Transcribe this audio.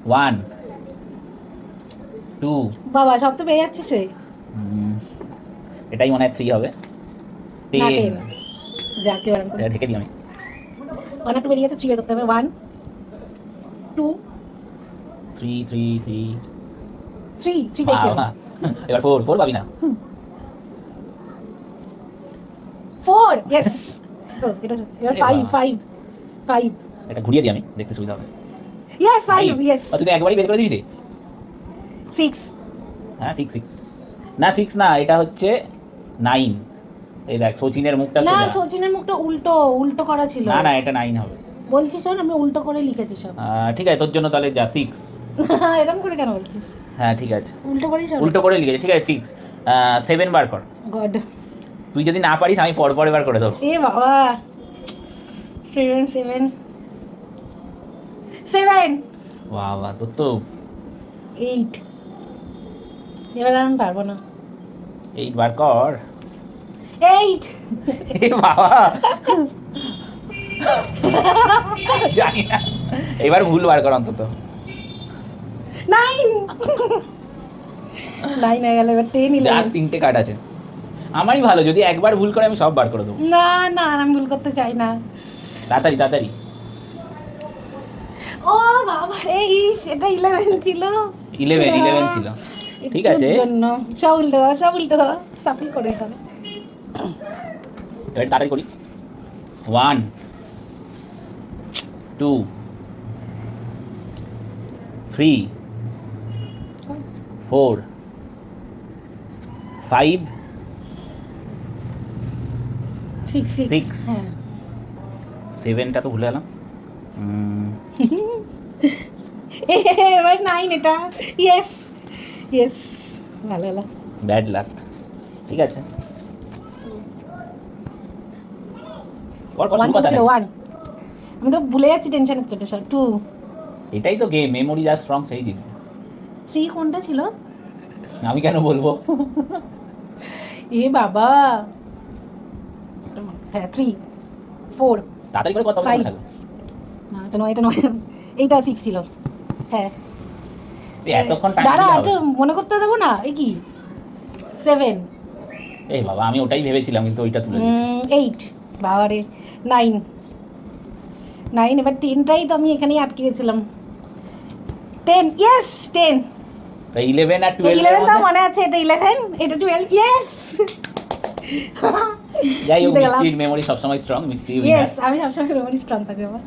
1 2 বাবা সব তো পেয়ে যাচ্ছিস রে। এটাই মনে হয় 3 হবে। না 10 10 যাকে বারণ করে এটা ঢেকে দিই আমি। 1 আর 2 বেরিয়ে গেছে, 3 বের করতে হবে। 1 2 3 3 3 3 পেয়েছি আমি। এবার 4 পাবি না। 4 ইয়েস। এটা এবার এ 5 বাবা। 5 5 এটা ঘুরিয়ে দিই আমি, দেখতে সুবিধা হবে। Yes 5 yes. তুই একবারই বের করে দিবি রে। 6 হ্যাঁ 6 6 না 6 না, এটা হচ্ছে 9। এই দেখ সচিনের মুখটা না সোজা। সচিনের মুখটা উল্টো করা ছিল। না না, এটা 9 হবে। বলছিস শোন, আমি উল্টো করে লিখেছি সব। ঠিক আছে, তোর জন্য তাহলে যা 6। এরকম করে কেন বলছিস? হ্যাঁ ঠিক আছে, উল্টো করেই সব। উল্টো করে লিখেছি, ঠিক আছে 6। 7 বার কর। গড। তুই যদি না পারিস আমি পরে বার করে দেবো। এ বাবা 7 7 7 বাবা তোর তো 8। এবার আর আমি পারবো না। 8 বার কর। 8 এ বাবা জানি না, এবার ভুল বার কর অন্তত। 9 9 হয়ে গেল, এবার 10 আর 11। 3টে কার্ড আছে। আমারই ভালো, যদি একবার ভুল করে আমি সব বার করে দেবো। না না আমি ভুল করতে চাই না। তাড়াতাড়ি তাড়াতাড়ি। ও বাবা রে, এটা 11 ছিল। 11 ছিল। ঠিক আছে, একটুর জন্য সব উল্টো দাও, সব উল্টো দাও, সাফল করে দিতে হবে। এবার তাড়াতাড়ি করি। 1 2 3 4 5 6 6 হ্যাঁ 7টা তো ভুলে গেলাম। এবার 9 এটা। ইয়েস ইয়েস, ভালো ভালো। Bad luck. ঠিক আছে, কর কর, 1 শুরু কর ছিল তাড়াতাড়ি। 1। আমি তো ভুলে যাচ্ছি, টেনশন হচ্ছে এটা সব। 2 এটাই তো গেম, মেমোরি যা স্ট্রং সেই দিন। 3 কোনটা ছিল? আমি কেন বলবো? এ বাবা, হ্যাঁ 3 4 তাড়াতাড়ি করে কথা বলতে 5 থাকো। না এটা 9, এটা 9, এইটা 6 ছিল। হ্যাঁ তুই এতক্ষণ টাইম দাঁড়া, দিলে এটা হবে? মনে করতে দেবো না। এ কি 7 এই বাবা, আমি ওটাই ভেবেছিলাম কিন্তু ওইটা তুলে দিয়েছি। 8 বাবা রে 9 9। এবার 10টাই তো আমি এখানেই আটকে গেছিলাম। 10 ইয়েস 10। তো 11 আর 12 11 তো মনে আছে, এটা 11 এটা 12 ইয়েস। যাই হোক, মিষ্টির মেমোরি সবসময় স্ট্রং। মিষ্টি ইয়েস, আমি সবসময় মেমোরি স্ট্রং থাকবে আমার।